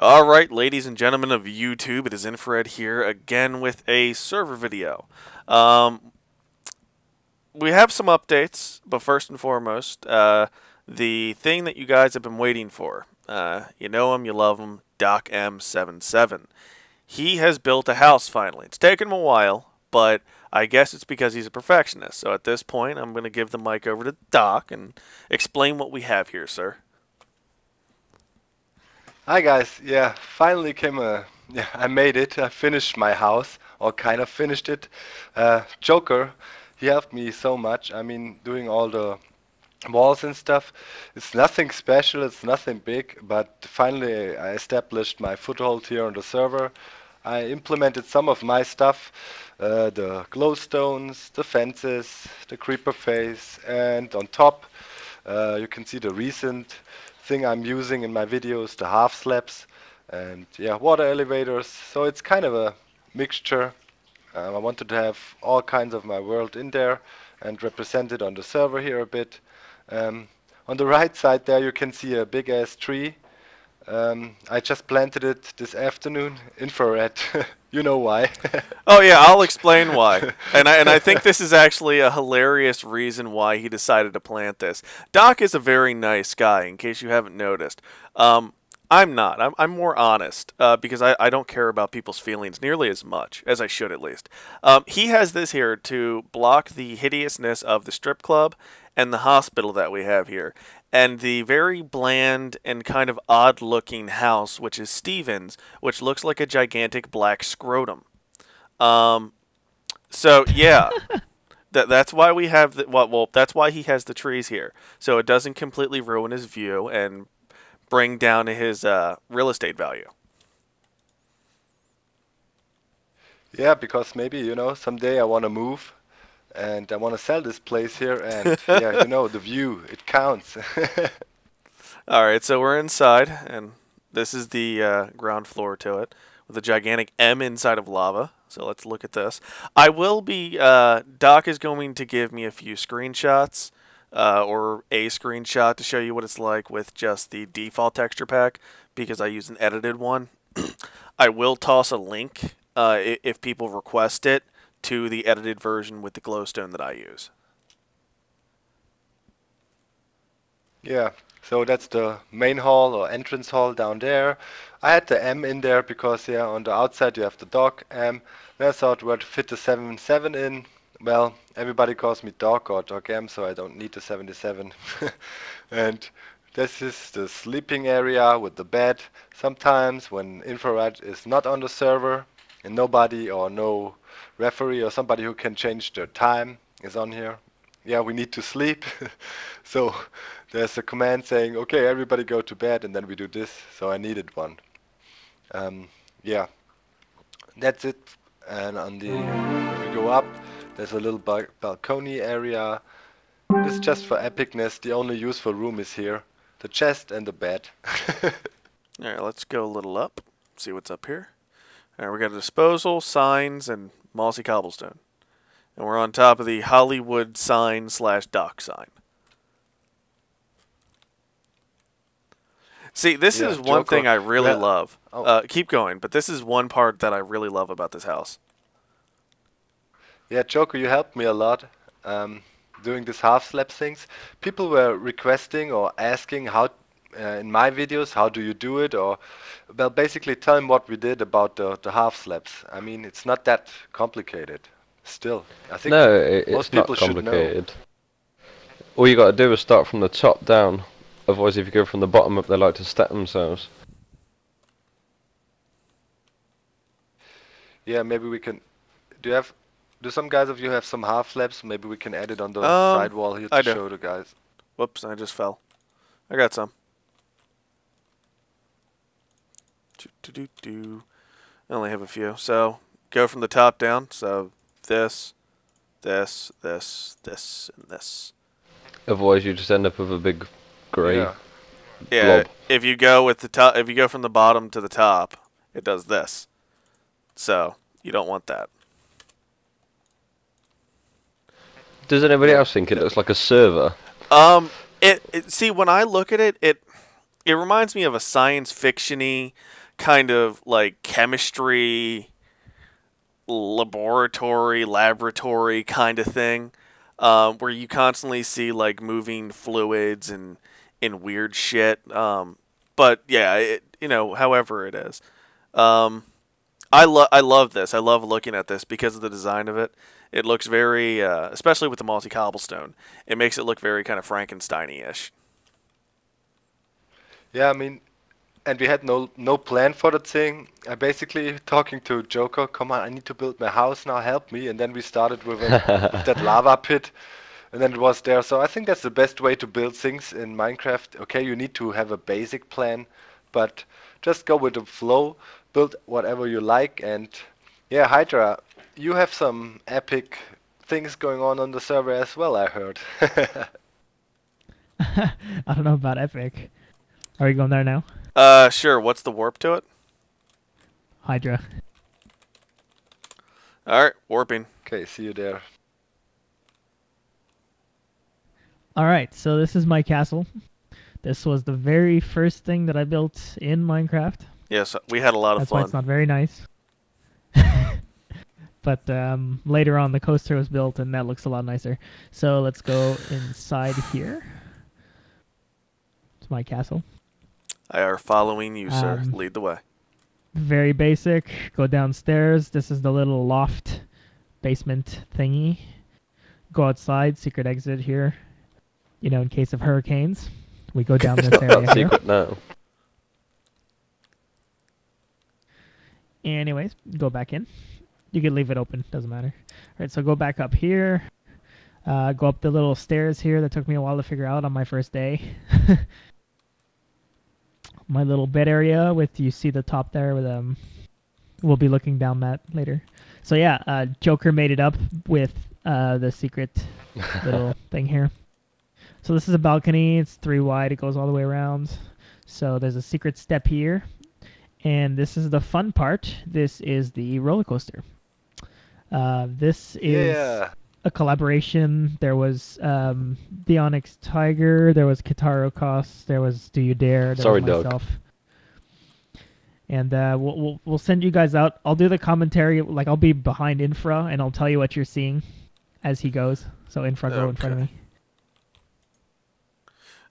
Alright, ladies and gentlemen of YouTube, it is Infrared here again with a server video. We have some updates, but first and foremost, the thing that you guys have been waiting for. You know him, you love him, Docm77. He has built a house finally. It's taken him a while, but I guess it's because he's a perfectionist. So at this point, I'm going to give the mic over to Doc and explain what we have here, sir. Hi guys, yeah, finally came I made it. I finished my house, or kind of finished it. Joker, he helped me so much. I mean, doing all the walls and stuff. It's nothing special, it's nothing big, but finally I established my foothold here on the server. I implemented some of my stuff, the glowstones, the fences, the creeper face, and on top you can see the recent thing I'm using in my videos, the half slabs, and yeah, water elevators. So it's kind of a mixture. I wanted to have all kinds of my world in there and represent it on the server here a bit. On the right side there you can see a big ass tree. I just planted it this afternoon, infrared. You know why. Oh yeah, I'll explain why. And I think this is actually a hilarious reason why he decided to plant this. Doc is a very nice guy, in case you haven't noticed. I'm not. I'm more honest because I don't care about people's feelings nearly as much as I should, at least. He has this here to block the hideousness of the strip club and the hospital that we have here, and the very bland and kind of odd-looking house, which is Steven's, which looks like a gigantic black scrotum. So yeah, that's why we have the well, that's why he has the trees here, so it doesn't completely ruin his view and bring down his real estate value. Yeah, because maybe, you know, someday I want to move and I want to sell this place here, and yeah, you know, the view, it counts. Alright, so we're inside, and this is the ground floor to it, with a gigantic M inside of lava. So let's look at this. I will be, Doc is going to give me a few screenshots, or a screenshot to show you what it's like with just the default texture pack, because I use an edited one. I will toss a link, if people request it, to the edited version with the glowstone that I use. Yeah, so that's the main hall or entrance hall down there. I had the M in there because, yeah, on the outside you have the dog M. And I thought where to fit the 77 in. Well, everybody calls me Dog or Dog M, so I don't need the 77. And this is the sleeping area with the bed. Sometimes when infrared is not on the server and nobody or no referee or somebody who can change the time is on here, yeah, we need to sleep. So there's a command saying, okay, everybody go to bed, and then we do this. So I needed one. Yeah, that's it. And on the, if we go up, there's a little balcony area. This is just for epicness. The only useful room is here. The chest and the bed. Alright, let's go a little up, see what's up here. Alright, we got a disposal, signs, and mossy cobblestone. And we're on top of the Hollywood sign / dock sign. See, this Yeah, is one Joker. thing I really Yeah. love. Oh. Keep going, but this is one part that I really love about this house. Yeah, Joker, you helped me a lot doing this half slab things. People were requesting or asking how, in my videos, how do you do it? Or, well, basically tell them what we did about the half slabs. I mean, it's not that complicated. Still, I think No, most it's not people should know. complicated. All you got to do is start from the top down. Otherwise, if you go from the bottom up, they like to stack themselves. Yeah, maybe we can. Do some guys of you have some half slabs? Maybe we can add it on the side wall here I to do. show the guys. Whoops, I just fell. I got some. I only have a few. So, go from the top down. So, this, this, this, this, and this. Otherwise, you just end up with a big grey Yeah. Yeah, blob. if you go with the top, if you go from the bottom to the top, it does this. So, you don't want that. Does anybody else think it looks like a server? See, when I look at it, it reminds me of a science fiction-y kind of like chemistry laboratory kind of thing, where you constantly see like moving fluids and weird shit. But yeah, however it is. I love this. I love looking at this because of the design of it. It looks very, especially with the multi cobblestone, it makes it look very kind of Frankenstein-ish. Yeah, I mean, and we had no plan for the thing. I basically talking to Joker, come on, I need to build my house now, help me. And then we started with, with that lava pit, and then it was there. So I think that's the best way to build things in Minecraft. Okay, you need to have a basic plan, but just go with the flow, build whatever you like. And yeah, Hydra, you have some epic things going on the server as well, I heard. I don't know about epic. Are we going there now? Sure. What's the warp to it? Hydra. All right, warping. Okay, see you there. All right, so this is my castle. This was the very first thing that I built in Minecraft. Yes, we had a lot of That's fun. why it's not very nice. But later on, the coaster was built, and that looks a lot nicer. So let's go inside here. It's my castle. I are following you, sir. Lead the way. Very basic. Go downstairs. This is the little loft basement thingy. Go outside. Secret exit here. You know, in case of hurricanes. We go down this area Not here. secret now. Anyways, go back in. You can leave it open. Doesn't matter. All right, so go back up here. Go up the little stairs here that took me a while to figure out on my first day. My little bed area with, you see the top there with we'll be looking down that later. So yeah, Joker made it up with the secret little thing here. So this is a balcony. It's 3 wide. It goes all the way around. So there's a secret step here. And this is the fun part. This is the roller coaster. This is a collaboration. There was the Onyx Tiger. There was Kitaro Koss. There was Do You Dare. There Sorry, was myself. And we'll send you guys out. I'll do the commentary. Like, I'll be behind Infra, and I'll tell you what you're seeing as he goes. So Infra, go in front of me.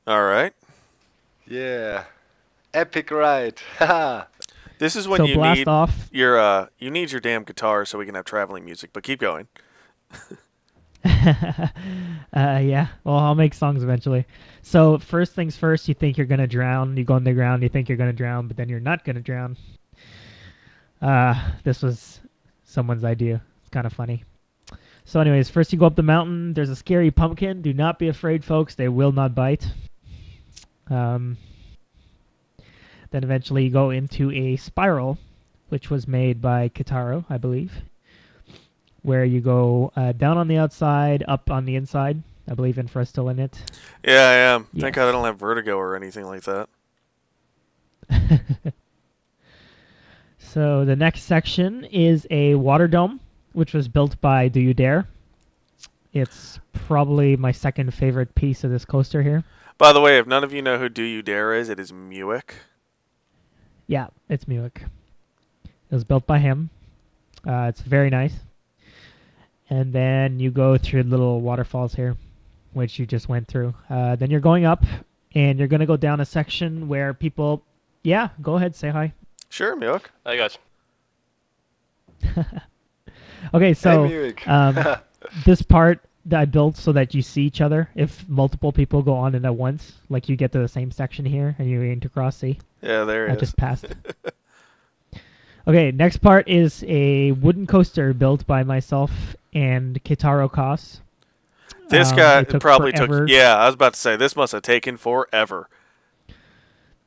All right. Yeah. Epic ride. Haha. This is when So you blast need off. your you need your damn guitar so we can have traveling music. But keep going. Yeah. Well, I'll make songs eventually. So first things first, you think you're gonna drown. You go on the ground. You think you're gonna drown, but then you're not gonna drown. This was someone's idea. It's kind of funny. So anyways, first you go up the mountain. There's a scary pumpkin. Do not be afraid, folks. They will not bite. Then eventually you go into a spiral, which was made by Kitaro, I believe, where you go down on the outside, up on the inside. I believe Infra's still in it. Yeah, I am. Yes. Thank God I don't have vertigo or anything like that. So the next section is a water dome, which was built by Do You Dare. It's probably my second favorite piece of this coaster here. By the way, if none of you know who Do You Dare is, it is muiic. Yeah, it's muiic. It was built by him. It's very nice. And then you go through little waterfalls here, which you just went through. Then you're going up, and you're going to go down a section where people... Yeah, go ahead, say hi. Sure, muiic. Hey guys. Okay, so Hey, muiic. this part that I built so that you see each other. If multiple people go on it at once, like you get to the same section here, and you intercross, see? Yeah, there I it is. just passed. Okay, next part is a wooden coaster built by myself and Kitaro Koss. This guy It took probably forever. took... Yeah, I was about to say, this must have taken forever.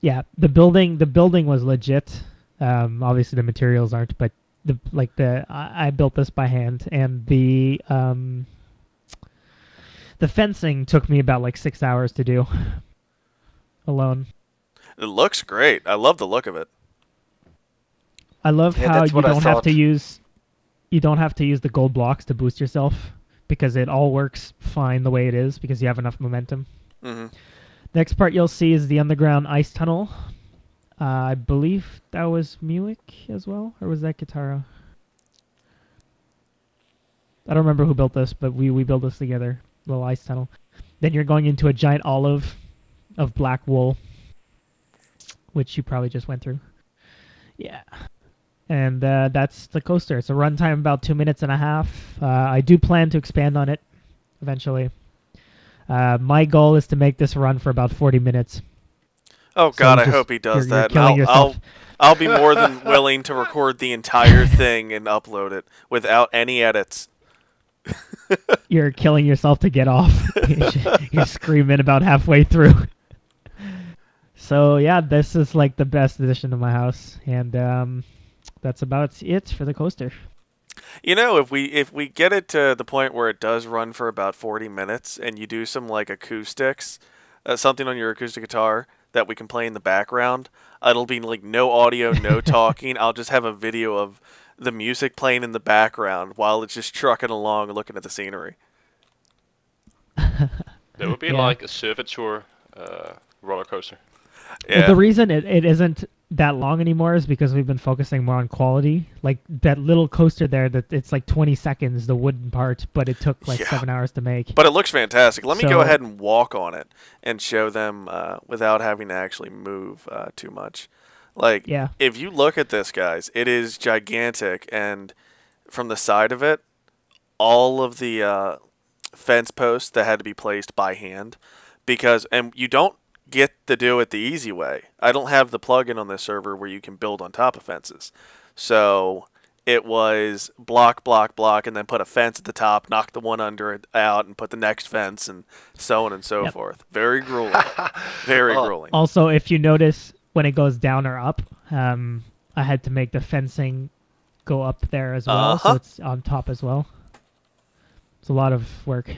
Yeah, the building was legit. Obviously the materials aren't, but I built this by hand, and the fencing took me about like 6 hours to do alone. It looks great. I love the look of it. I love Yeah, how that's you what I don't have to thought. use the gold blocks to boost yourself, because it all works fine the way it is because you have enough momentum. Hmm. Next part you'll see is the underground ice tunnel. I believe that was muiic as well, or was that Guitarra? I don't remember who built this, but we built this together. Little ice tunnel. Then you're going into a giant olive of black wool, which you probably just went through. Yeah. And that's the coaster. It's a runtime about 2 minutes and a half. I do plan to expand on it eventually. My goal is to make this run for about 40 minutes. Oh So God, you I just- hope he does you're that. killing And yourself. I'll be more than willing to record the entire thing and upload it without any edits. You're killing yourself to get off. You're screaming about halfway through. So yeah, this is like the best addition to my house, and that's about it for the coaster. You know, if we get it to the point where it does run for about 40 minutes, and you do some like acoustics, something on your acoustic guitar that we can play in the background, it'll be like no audio, no talking. I'll just have a video of the music playing in the background while it's just trucking along, looking at the scenery. That would be Yeah. like a servitor roller coaster. Yeah. Well, the reason it isn't that long anymore is because we've been focusing more on quality. Like that little coaster there, that it's like 20 seconds, the wooden part, but it took like Yeah. 7 hours to make. But it looks fantastic. Let me go So- ahead and walk on it and show them without having to actually move too much. Like, Yeah. if you look at this, guys, it is gigantic, and from the side of it, all of the fence posts that had to be placed by hand, and you don't get to do it the easy way. I don't have the plugin on this server where you can build on top of fences. So it was block, block, block, and then put a fence at the top, knock the one under it out, and put the next fence, and so on and so Yep. forth. Very grueling. Very grueling. Also, if you notice when it goes down or up, I had to make the fencing go up there as well, so Uh-huh. it's on top as well. It's a lot of work.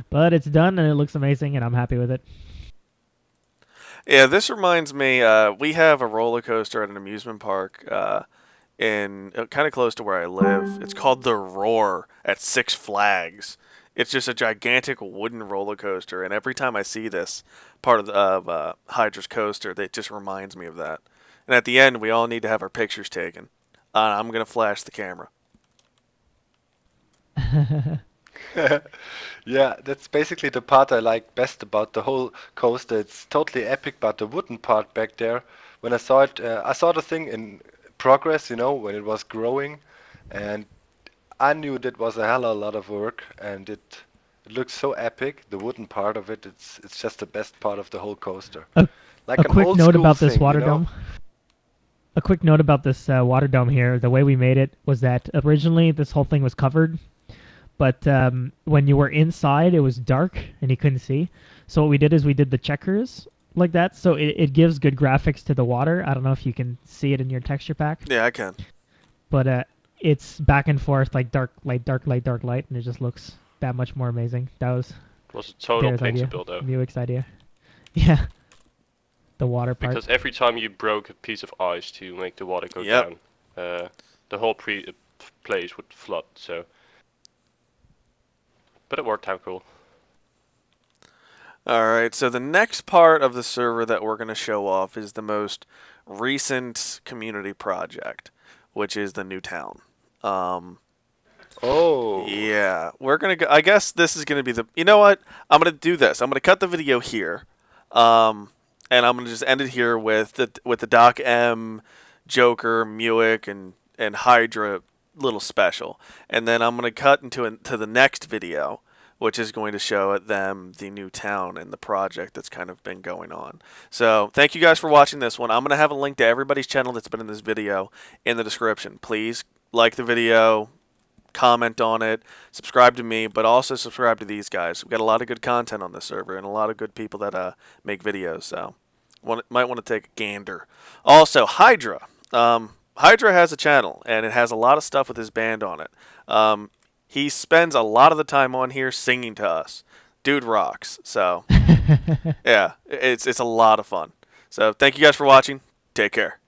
But it's done, and it looks amazing, and I'm happy with it. Yeah, this reminds me, we have a roller coaster at an amusement park in kind of close to where I live. It's called the Roar at Six Flags. It's just a gigantic wooden roller coaster, and every time I see this part of Hydra's coaster, it just reminds me of that. And at the end, we all need to have our pictures taken. I'm going to flash the camera. Yeah, that's basically the part I like best about the whole coaster. It's totally epic, but the wooden part back there, when I saw it, I saw the thing in progress, you know, when it was growing, and I knew that was a hell of a lot of work, and it looks so epic. The wooden part of it, it's just the best part of the whole coaster. Like A an quick old note school about this thing, water you know? dome. A quick note about this water dome here. The way we made it was that originally this whole thing was covered, but when you were inside, it was dark and you couldn't see. So what we did is we did the checkers like that, so it gives good graphics to the water. I don't know if you can see it in your texture pack, Yeah, I can. but it's back and forth like dark light, dark light, dark light, and it just looks that much more amazing. That was It was a total Bear's pain idea, to build though. muiic's idea. Yeah, the water part. Because every time you broke a piece of ice to make the water go Yep. down, the whole place would flood. So, but it worked out cool. Alright, so the next part of the server that we're going to show off is the most recent community project, which is the new town. Oh, Yeah, we're going to go, I guess this is going to be the, you know what, I'm going to do this. I'm going to cut the video here, and I'm going to just end it here with the Docm, Joker, muiic, and Hydra little special. And then I'm going to cut to the next video, which is going to show them the new town and the project that's kind of been going on. So thank you guys for watching this one. I'm going to have a link to everybody's channel that's been in this video in the description. Please like the video, comment on it, subscribe to me, but also subscribe to these guys. We've got a lot of good content on this server and a lot of good people that make videos, so might want to take a gander. Also, Hydra. Hydra has a channel, and it has a lot of stuff with his band on it. He spends a lot of the time on here singing to us. Dude rocks. So, yeah, it's a lot of fun. So, thank you guys for watching. Take care.